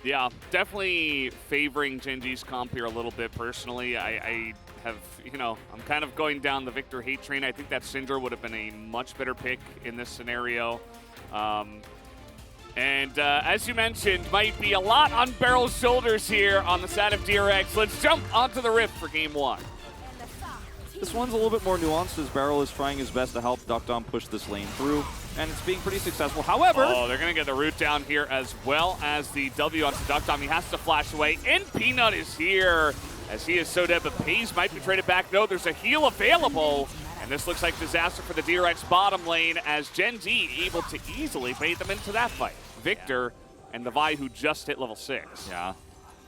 Yeah, definitely favoring Genji's comp here a little bit personally. I have, I'm kind of going down the Victor hate train. I think that Syndra would have been a much better pick in this scenario. As you mentioned, might be a lot on Barrel's shoulders here on the side of DRX. Let's jump onto the Rift for game one. This one's a little bit more nuanced as Barrel is trying his best to help Duckdom push this lane through, and it's being pretty successful. However, they're going to get the root down here as well as the W onto Duckdom. He has to flash away, and Peanut is here as he is so dead, but Paze might be traded back. No, there's a heal available, and this looks like disaster for the DRX bottom lane as Gen Z able to easily bait them into that fight. Victor and the Vi who just hit level 6. Yeah.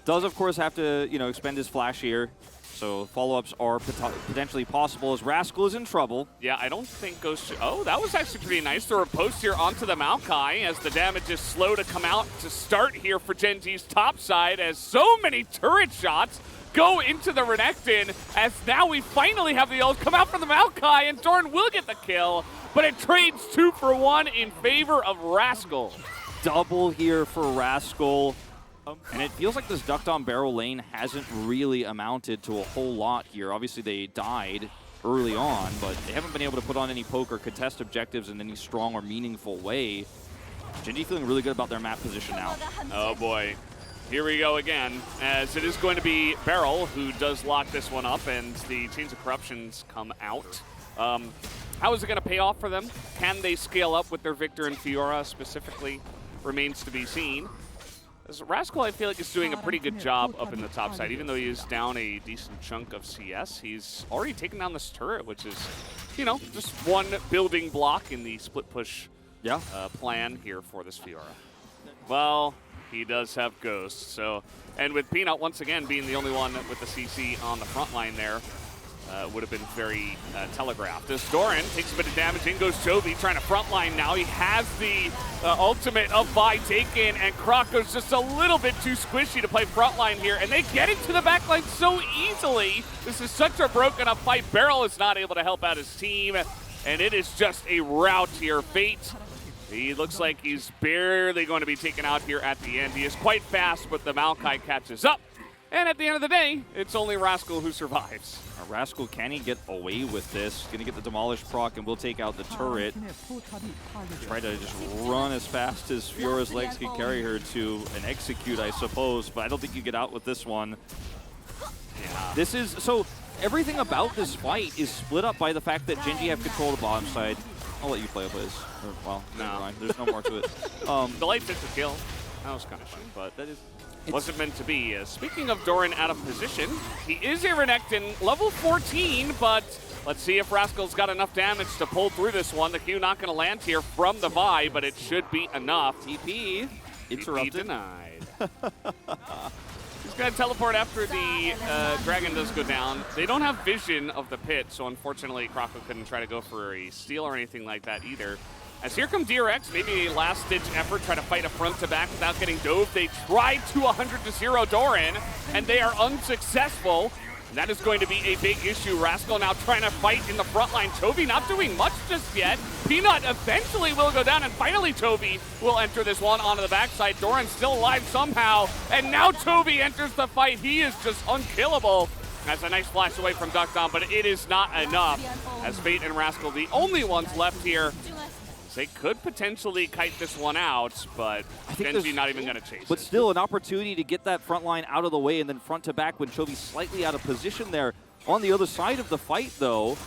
Does, of course, have to, expend his flash here. So follow-ups are potentially possible as Rascal is in trouble. Yeah, I don't think Ghost... Oh, that was actually pretty nice. There were posts here onto the Maokai as the damage is slow to come out to start here for Gen G's top side as so many turret shots go into the Renekton as now we finally have the ult come out from the Maokai and Doran will get the kill, but it trades 2 for 1 in favor of Rascal. Double here for Rascal. And it feels like this Duckdom Barrel lane hasn't really amounted to a whole lot here. Obviously, they died early on, but they haven't been able to put on any poke or contest objectives in any strong or meaningful way. Genji feeling really good about their map position now. Oh, boy. Here we go again, as it is going to be Barrel who does lock this one up, and the Chains of Corruptions come out. How is it going to pay off for them? Can they scale up with their Victor and Fiora specifically? Remains to be seen. As Rascal, I feel like, is doing a pretty good job up in the top side. Even though he is down a decent chunk of CS, he's already taken down this turret, which is, just one building block in the split push plan here for this Fiora. Well, he does have Ghost, so... And with Peanut, once again, being the only one with the CC on the front line there, would have been very telegraphed. As Doran takes a bit of damage, in goes Chovy trying to frontline now. He has the ultimate of Vi taken, and Krako's just a little bit too squishy to play frontline here, and they get into the backline so easily. This is such a broken up fight. Barrel is not able to help out his team, and it is just a rout here. Fate, he looks like he's barely going to be taken out here at the end. He is quite fast, but the Maokai catches up. And at the end of the day, it's only Rascal who survives. Rascal, can he get away with this? Gonna get the Demolish proc and we'll take out the turret. Try to just run as fast as Fiora's legs can carry her to an execute, I suppose, but I don't think you get out with this one. Yeah. This is, so everything about this fight is split up by the fact that Genji have control of the bottom side. I'll let you play up his. Well, never mind. There's no more to it. The light took the kill. That was kind of shit, but that is... wasn't meant to be. Speaking of Doran out of position, he is a Renekton, level 14, but let's see if Rascal's got enough damage to pull through this one. The Q not going to land here from the Vi, but it should be enough. TP interrupted. TP denied. He's going to teleport after the dragon does go down. They don't have vision of the pit, so unfortunately Krako couldn't try to go for a steal or anything like that either. As here come DRX, maybe a last-ditch effort, try to fight a front-to-back without getting dove. They tried to 100-0 Doran, and they are unsuccessful. And that is going to be a big issue. Rascal now trying to fight in the front line. Chovy not doing much just yet. Peanut eventually will go down, and finally Chovy will enter this one onto the backside. Doran still alive somehow, and now Chovy enters the fight. He is just unkillable. That's a nice flash away from Duckdom, but it is not enough. As Fate and Rascal, the only ones left here. They could potentially kite this one out, but Genji not even going to chase But still, an opportunity to get that front line out of the way and then front to back when Chovy's slightly out of position there. On the other side of the fight, though,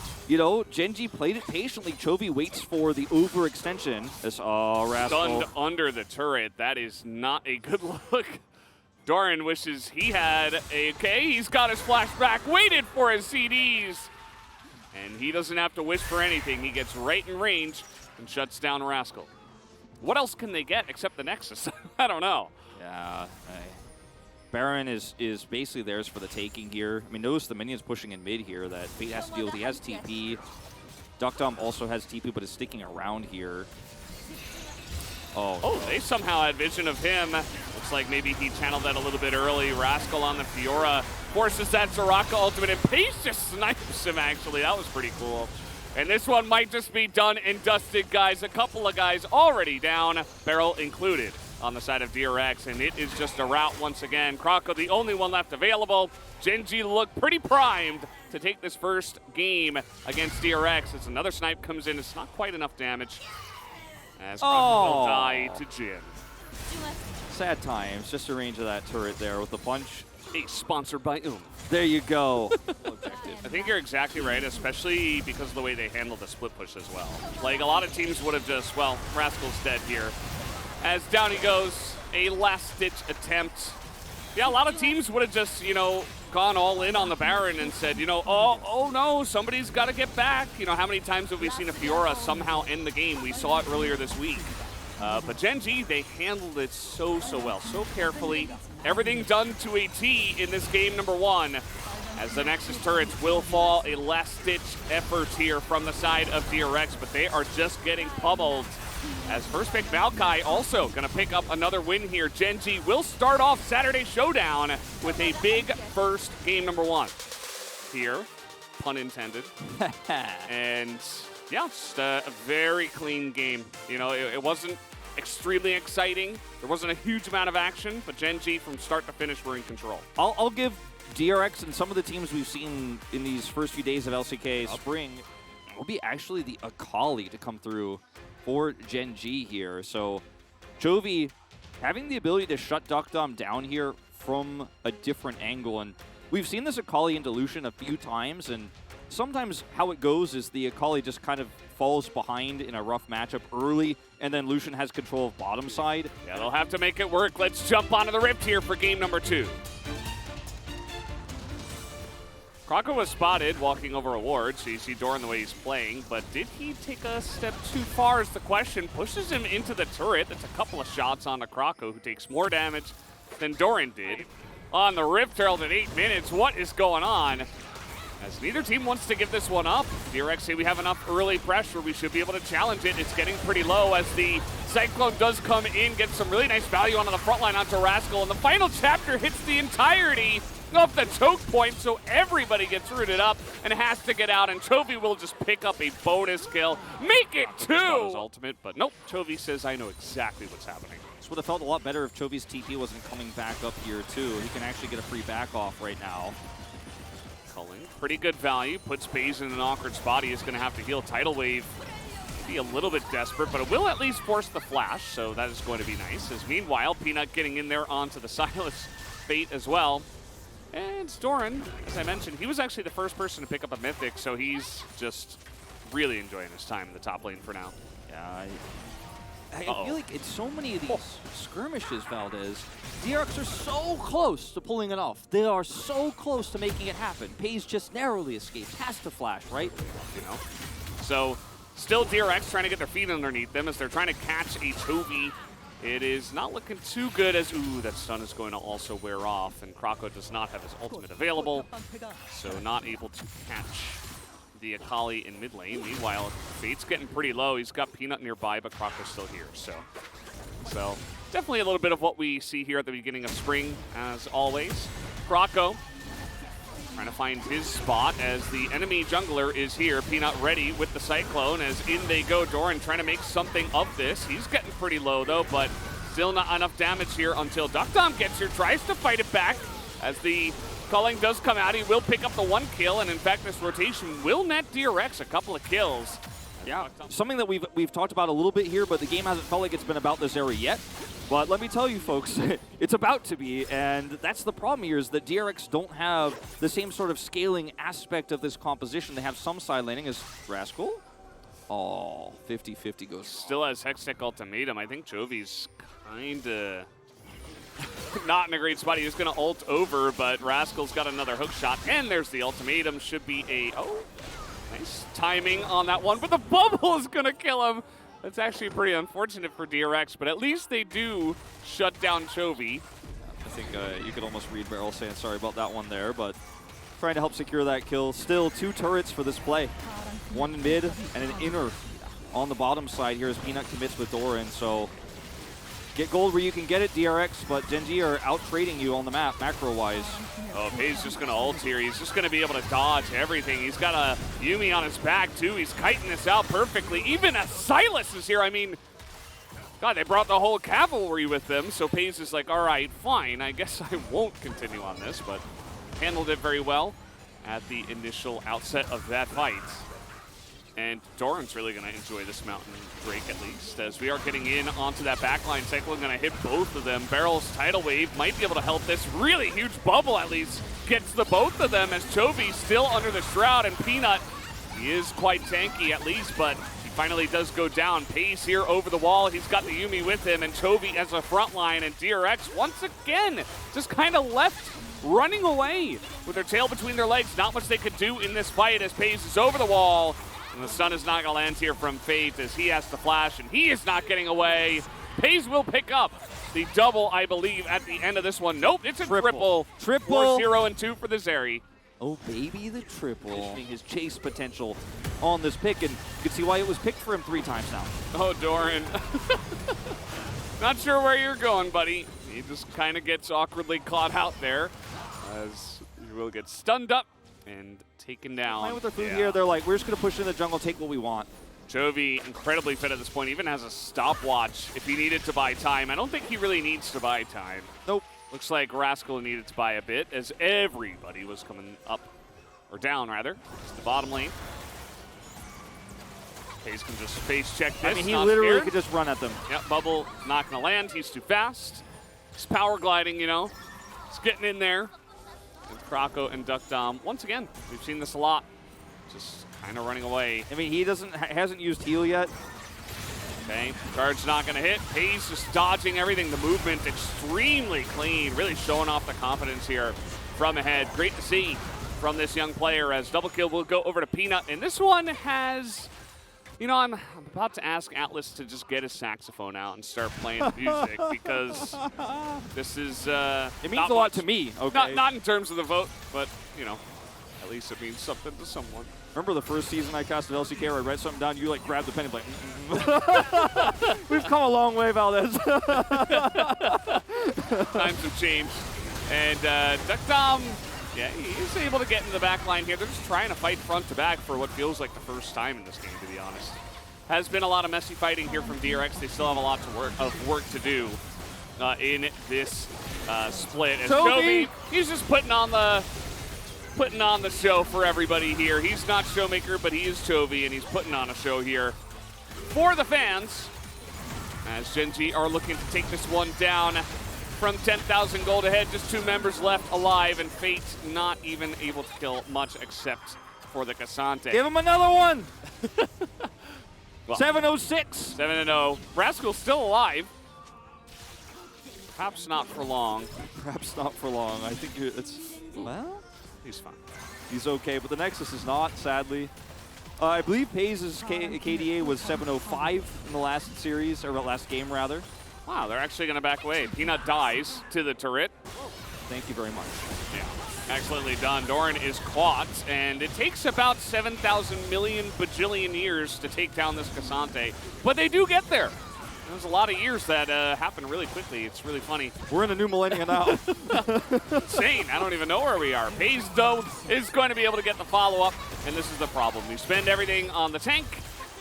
Genji played it patiently. Chovy waits for the overextension. This, Rascal. Stunned under the turret. That is not a good look. Doran wishes he had a... Okay, he's got his flashback, waited for his CDs. And he doesn't have to wish for anything. He gets right in range and shuts down Rascal. What else can they get except the Nexus? I don't know. Yeah. Baron is basically theirs for the taking here. I mean, notice the minions pushing in mid here that Fate has to deal with. He has TP. Duckdom also has TP, but is sticking around here. Oh, they somehow had vision of him. Looks like maybe he channeled that a little bit early. Rascal on the Fiora forces that Soraka ultimate, and Pace just snipes him, actually. That was pretty cool. And this one might just be done and dusted, guys. A couple of guys already down, Barrel included. on the side of DRX, and it is just a rout once again. Croco, the only one left available. Gen.G look pretty primed to take this first game against DRX as another snipe comes in. It's not quite enough damage as Croco will die to Jin. Sad times, just a range of that turret there with the punch. Sponsored by There you go. I think you're exactly right, especially because of the way they handled the split push as well. Like, a lot of teams would have just, well, Rascal's dead here. As down he goes, a last-ditch attempt. Yeah, a lot of teams would have just, you know, gone all in on the Baron and said, you know, oh no, somebody's got to get back. You know, how many times have we seen a Fiora somehow end the game? We saw it earlier this week. But Gen.G, they handled it so well, so carefully. Everything done to a T in this game number 1. As the Nexus turrets will fall, a last-ditch effort here from the side of DRX, but they are just getting pummeled. As first pick Maokai also going to pick up another win here. Gen.G will start off Saturday Showdown with a big first game number 1. Here, pun intended. And yeah, just a very clean game. You know, it wasn't extremely exciting. There wasn't a huge amount of action, but Gen.G from start to finish were in control. I'll give DRX and some of the teams we've seen in these first few days of LCK Spring will be actually the Akali to come through for Gen.G here. So Chovy having the ability to shut Duckdom down here from a different angle. And we've seen this Akali into Lucian a few times, and sometimes how it goes is the Akali just kind of falls behind in a rough matchup early, and then Lucian has control of bottom side. Yeah, they'll have to make it work. Let's jump onto the Rift here for game number 2. Croco was spotted walking over a ward, so you see Doran the way he's playing, but did he take a step too far is the question. Pushes him into the turret. That's a couple of shots on the Croco, who takes more damage than Doran did. On the Rift Herald at 8 minutes, what is going on? As neither team wants to give this one up. DRX say we have enough early pressure, we should be able to challenge it. It's getting pretty low as the Cyclone does come in, gets some really nice value onto the front line onto Rascal, and the final chapter hits the entirety of the choke point, so everybody gets rooted up and has to get out, and Chovy will just pick up a bonus kill. Make it 2! His ultimate, but nope, Chovy says, I know exactly what's happening. This would have felt a lot better if Chovy's TP wasn't coming back up here too. He can actually get a free back off right now. Culling, pretty good value, puts FaZe in an awkward spot. He is going to have to heal. Tidal Wave, be a little bit desperate, but it will at least force the flash, so that is going to be nice. As meanwhile, Peanut getting in there onto the Silas Fate as well. And Doran, as I mentioned, he was actually the first person to pick up a Mythic, so he's just really enjoying his time in the top lane for now. Yeah, I feel like it's so many of these skirmishes, Valdez. DRX are so close to pulling it off. They are so close to making it happen. FaZe just narrowly escapes. Has to flash, right? You know? So, still DRX trying to get their feet underneath them as they're trying to catch a Chovy. It is not looking too good as, ooh, that stun is going to also wear off, and Croco does not have his ultimate available, so not able to catch the Akali in mid lane. Meanwhile, Fate's getting pretty low. He's got Peanut nearby, but Croco's still here, so definitely a little bit of what we see here at the beginning of spring, as always. Croco trying to find his spot as the enemy jungler is here. Peanut ready with the Cyclone as in they go. Doran trying to make something of this. He's getting pretty low though, but still not enough damage here until Duckdom gets here, tries to fight it back as the culling does come out. He will pick up the 1 kill, and in fact this rotation will net DRX a couple of kills. Yeah, something that we've talked about a little bit here, but the game hasn't felt like it's been about this era yet. But let me tell you folks, it's about to be, and that's the problem here is that DRX don't have the same sort of scaling aspect of this composition. They have some side laning as Rascal. Oh, 50-50 goes. Still has Hextech Ultimatum. I think Jovi's kind of not in a great spot. He was going to ult over, but Rascal's got another hook shot, and there's the ultimatum. Should be a, nice timing on that one, but the bubble is going to kill him. That's actually pretty unfortunate for DRX, but at least they do shut down Chovy. I think you could almost read Beryl saying sorry about that one there, but trying to help secure that kill. Still 2 turrets for this play. 1 in mid and an inner on the bottom side here as Peanut commits with Doran. So get gold where you can get it, DRX, but Gen.G are out-trading you on the map, macro-wise. Oh, FaZe's just going to ult here. He's just going to be able to dodge everything. He's got a Yuumi on his back, too. He's kiting this out perfectly. Even a Silas is here. I mean, God, they brought the whole cavalry with them, so Paze is like, all right, fine, I guess I won't continue on this, but handled it very well at the initial outset of that fight. And Doran's really going to enjoy this Mountain Drake at least, as we are getting in onto that backline. Cyclone going to hit both of them. Barrel's Tidal Wave might be able to help this. Really huge bubble at least gets the both of them, as Chovy still under the Shroud, and Peanut, he is quite tanky at least, but he finally does go down. Pace here over the wall. He's got the Yuumi with him, and Chovy as a front line, and DRX once again just kind of left running away with their tail between their legs. Not much they could do in this fight as Pace is over the wall. And the stun is not going to land here from Fate as he has to flash, and he is not getting away. Pace will pick up the double, I believe, at the end of this one. Nope, it's a triple. Triple. 0 and 2 for the Zeri. Oh, baby, the triple. His chase potential on this pick, and you can see why it was picked for him 3 times now. Oh, Doran. Not sure where you're going, buddy. He just kind of gets awkwardly caught out there as he will get stunned up and taken down. Playing with their food here, they're like, we're just going to push in the jungle, take what we want. Chovy, incredibly fit at this point, even has a stopwatch if he needed to buy time. I don't think he really needs to buy time. Nope. Looks like Rascal needed to buy a bit as everybody was coming up, or down rather, to the bottom lane. Pace can just face check this. I mean, he literally could just run at them. Yep, Bubble not going to land. He's too fast. He's power gliding, you know. He's getting in there. And Croco and Duck Dom, once again, we've seen this a lot. Just kind of running away. I mean, he hasn't used heal yet. Okay, charge not going to hit. Pace just dodging everything. The movement extremely clean, really showing off the confidence here from ahead. Great to see from this young player as double kill will go over to Peanut. And this one has, you know, I'm about to ask Atlas to just get his saxophone out and start playing the music because this is it means a lot to me, okay? Not in terms of the vote, but, you know, at least it means something to someone. Remember the first season I casted LCK where I read something down, you like grabbed the pen and like, we've come a long way, Valdez. Times have changed. And Duck Dom, yeah, he's able to get into the back line here. They're just trying to fight front to back for what feels like the first time in this game, to be honest. Has been a lot of messy fighting here from DRX. They still have a lot of work to do in this split. As Chovy, he's just putting on the show for everybody here. He's not Showmaker, but he is Chovy, and he's putting on a show here for the fans. As Gen G are looking to take this one down from 10,000 gold ahead. Just 2 members left alive, and Fate not even able to kill much except for the Cassante. Give him another one! Well, 706. 7-0. Rascal's still alive. Perhaps not for long. Perhaps not for long. I think it's, well, he's fine. He's okay, but the Nexus is not, sadly. I believe Paze's KDA was 705 in the last series, or last game rather. Wow, they're actually going to back away. Peanut dies to the turret. Thank you very much. Yeah, excellently done. Doran is caught, and it takes about 7,000 million bajillion years to take down this Cassante. But they do get there. There's a lot of years that happen really quickly. It's really funny. We're in a new millennia now. Insane. I don't even know where we are. Paze, though, is going to be able to get the follow-up, and this is the problem. You spend everything on the tank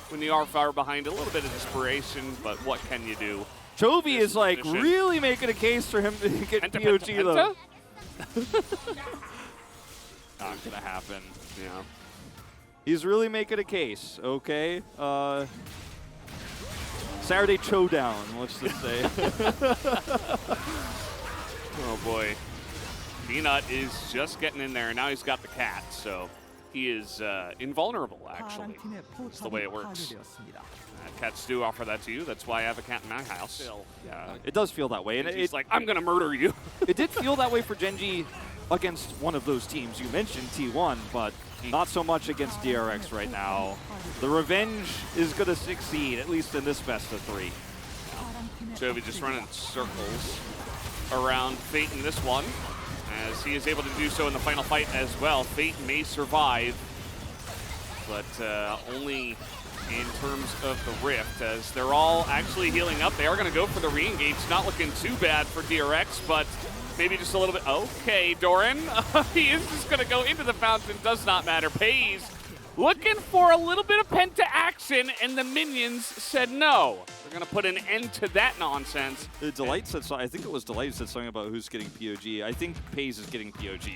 when you are far behind. A little bit of desperation, but what can you do? Chovy is like really making a case for him to get POG though. Not gonna happen. Yeah. He's really making a case, okay? Saturday Showdown, let's just say. Oh boy. Peanut is just getting in there, and now he's got the cat, so he is invulnerable, actually. That's the way it works. Cats do offer that to you. That's why I have a cat in my house. Yeah, it does feel that way. And it's like, I'm going to murder you. It did feel that way for Gen G against one of those teams. You mentioned T1, but not so much against DRX right now. The revenge is going to succeed, at least in this best of 3. Chovy just running circles around Fate in this one, as he is able to do so in the final fight as well. Fate may survive, but only in terms of the Rift, as they're all actually healing up. They are going to go for the re-engage. Not looking too bad for DRX, but maybe just a little bit. Okay, Doran. He is just going to go into the fountain. Does not matter. Paze looking for a little bit of penta action, and the minions said no. They're going to put an end to that nonsense. Delight said I think it was Delight said something about who's getting POG. I think Pays is getting POG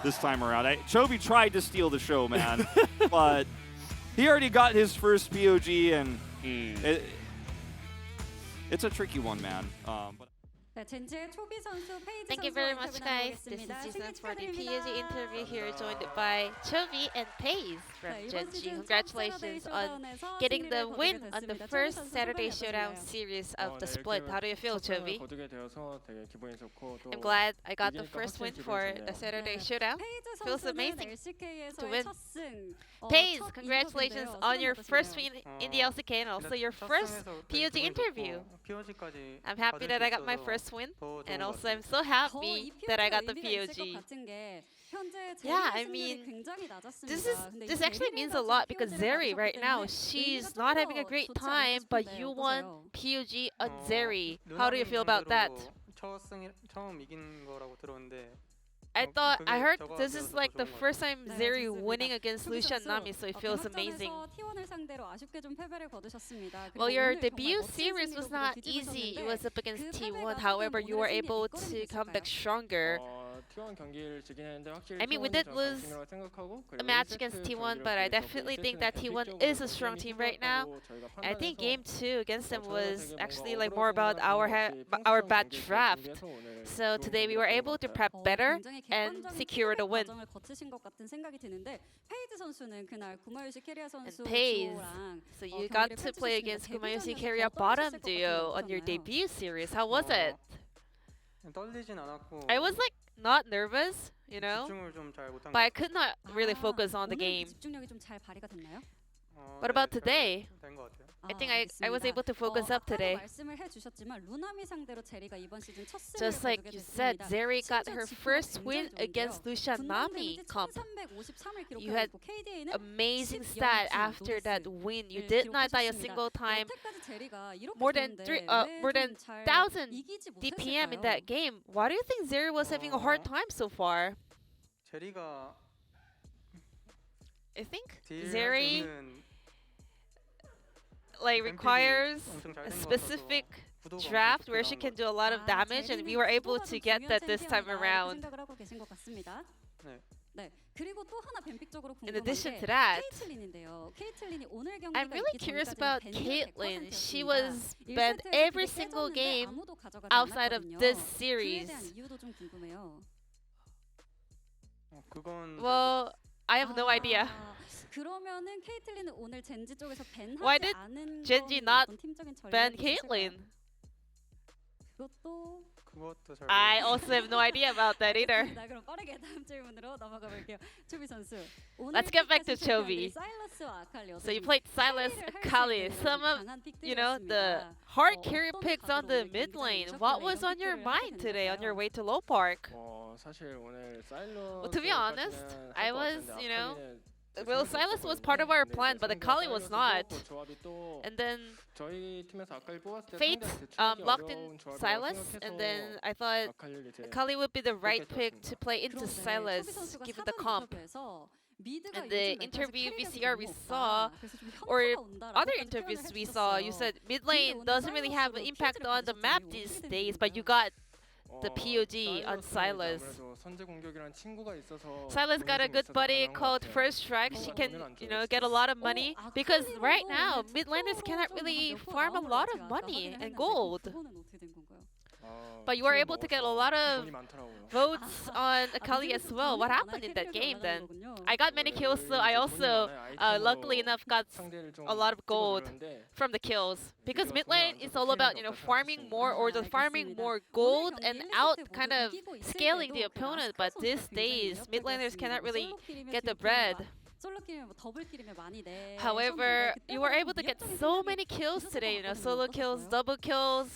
this time around. Chovy tried to steal the show, man, but he already got his first POG, and it's a tricky one, man. Thank you very much, guys. This is season for the POG interview here, joined by Chovy and Pays from Gen.G. Congratulations on getting the win on the first Saturday Showdown series of the split. How do you feel, Chovy? I'm glad I got the first win for the Saturday Showdown. Feels amazing to win. Pays, congratulations on your first win in the LCK and also your first POG interview. I'm happy that I got my first win, and also I'm so happy that I got the POG. Yeah, I mean, this actually means a lot because Zeri right now, she's not having a great time, but you won POG on Zeri. How do you feel about that? I heard this is like the first time Zeri winning against Lucian Nami, so it feels amazing. Well, your debut series was not easy. It was up against T1. However, you were able to come back stronger. I mean, we did lose a match against T1, but I definitely think that T1 is a strong team right now. I think game 2 against them was actually like more about our bad draft. So today we were able to prep better and secure the win. And Pays, so you got to play against Kumayoshi Carrier bottom duo on your debut series. How was it? I was like not nervous, you know, but I could not really focus on the game. What about today? I think I was able to focus up today. Just like you said, Zeri got her first win against Lucian Nami comp. You had amazing stat after that win. You did not die a single time. More than 1,000 DPM in that game. Why do you think Zeri was having a hard time so far? I think Zeri requires a specific draft where she can do a lot of damage, and we were able to get that this time around. In addition to that, I'm really curious about Caitlyn. She was banned every single game outside of this series. Well, I have no idea. Why did Gen.G not ban Caitlyn? I also have no idea about that either. Let's get back to Chovy. So you played Sylas, Akali, some of, you know, the hard carry picks on the mid lane. What was on your mind today on your way to Low Park? Well, to be honest, I was, you know, well, Sylas was part of our plan, but Akali was not. And then Fate locked in Sylas, and then I thought Akali would be the right pick to play into Sylas, given the comp. And the interview VCR we saw, or other interviews we saw, you said mid lane doesn't really have an impact on the map these days, but you got the POG on Sylas. Sylas got a good buddy called First Strike. She can, you know, get a lot of money because right now mid laners cannot really farm a lot of money and gold. But you were able to get a lot of votes on Akali as well. What happened in that game then? I got many kills, so I also, luckily enough, got a lot of gold from the kills. Because mid lane is all about, you know, farming more or just farming more gold and out kind of scaling the opponent. But these days, mid laners cannot really get the bread. However, you were able to get so many kills today, you know, solo kills, double kills.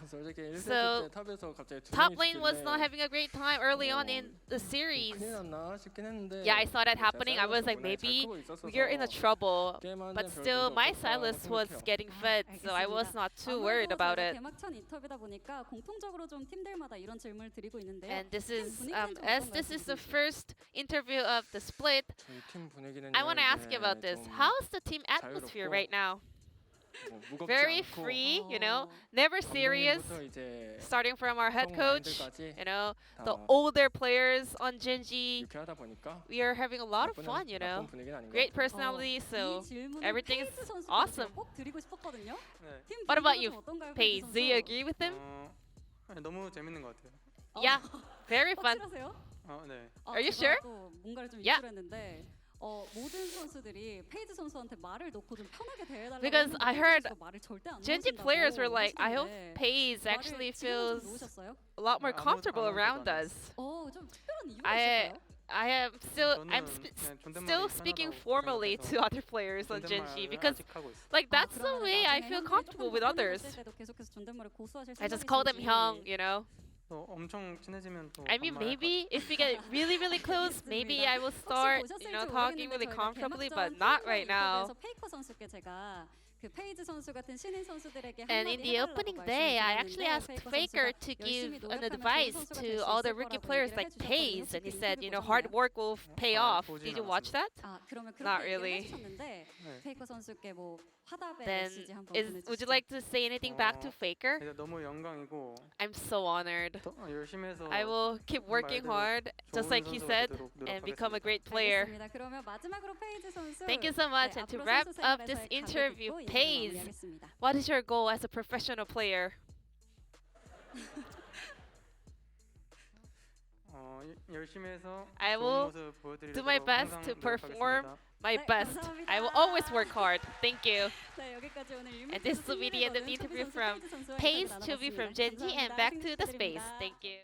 솔직히 1세트 So, 때 탑에서 갑자기 두 top 명이 lane was not 죽길래 having a great time early on in the series. 큰일 났나 싶긴 했는데 Yeah, I saw that happening. I was like, 문화에 잘 maybe 크고 있었어서 we're in a trouble. 게임하는데 But 별 still, 문제 my 없었다고 Silas was 생각해요. getting fed, so I was not too worried about it. 개막전 인터뷰다 보니까 공통적으로 좀 팀들마다 이런 질문을 드리고 있는데요. And this is, 분위기는 좀 as 어떤가요, this is the 선수들? first interview of the split, 저희 팀 분위기는 I want to ask you about this. How's the team atmosphere 자유롭고 right now? 무겁지 Very 않고 free, you know, 어. never serious. 감독님부터 이제 Starting from our head coach, 마인드까지 you know, the 다 older players on Genji. 유쾌하다 보니까 We are having a lot of 나쁜 fun, you know. 분위기는 아닌 것 Great 같아요. personality, so 이 질문은 everything is 페이즈 선수한테 awesome. 꼭 드리고 싶었거든요. 네. 팀 What about 분위기가 you, 좀 어떤가요, Paige? 페이즈 Do you 선수? agree with him? 아니, 너무 재밌는 것 같아요. Yeah, very fun. 확실하세요? 네. Are you 제가 sure? 또 뭔가를 좀 Yeah. 유출했는데 모든 선수들이 페이즈 선수한테 말을 놓고 좀 편하게 대해달라고 Because 했는데 I 페이즈 heard 선수가 말을 절대 안 Genji 놓으신다고 players were like, I hope 하시던데 Paige 말을 actually 지금은 좀 feels 놓으셨어요? a lot more 아무것도- comfortable 아무것도 around 안 us. 좀 특별한 이유가 I 있을까요? I am still I'm 저는 그냥 존댓말이 still speaking 편하다고 formally to 생각해서 other players on Genji 존댓말을 because 아직 하고 있어요. like that's the 그러면 way I 나중에 feel 형들이 comfortable 조금 with 더 others. 편해졌을 때도 계속해서 존댓말을 고수하실 I just call them 생각이신지. Hyung, you know. 또 엄청 친해지면 또 I mean, 반말할 것 maybe if we get really close, maybe I will 혹시 start, 보셨을지 you know, talking 모르겠는데 really 저희가 comfortably, 개막전 but not 팬 right now. 인터뷰에서 페이커 선수께 제가 그 페이지 선수 같은 신인 선수들에게 And in the opening day, I actually asked Faker to give an advice to all the rookie players like Paze, and he said, you know, hard work will pay off. Did you watch that? 그러면 Not 그렇게 really. 해주셨는데 네. 페이커 선수께 뭐 화답의 Then, 메시지 한번 would you like to say anything back to Faker? 일단 너무 영광이고 I'm so honored. 더 열심히 해서 I will keep working hard, just like he said, and become a great player. 알겠습니다. 그러면 마지막으로 페이지 선수. Thank you so much. 네, And to 앞으로 wrap 선수 up 생활에서의 this 각을 interview, 듣고 인터뷰 Paze, 마무리하겠습니다. what is your goal as a professional player? 열심히 해서 I 좋은 will 모습 보여드리도록 do my best 항상 to perform 노력하겠습니다. my 네, best. 감사합니다. I will always work hard. Thank you. 네, 여기까지 오늘 And this will be the end of the interview from Pace, Chubi from Genji, and back to the space. Thank you.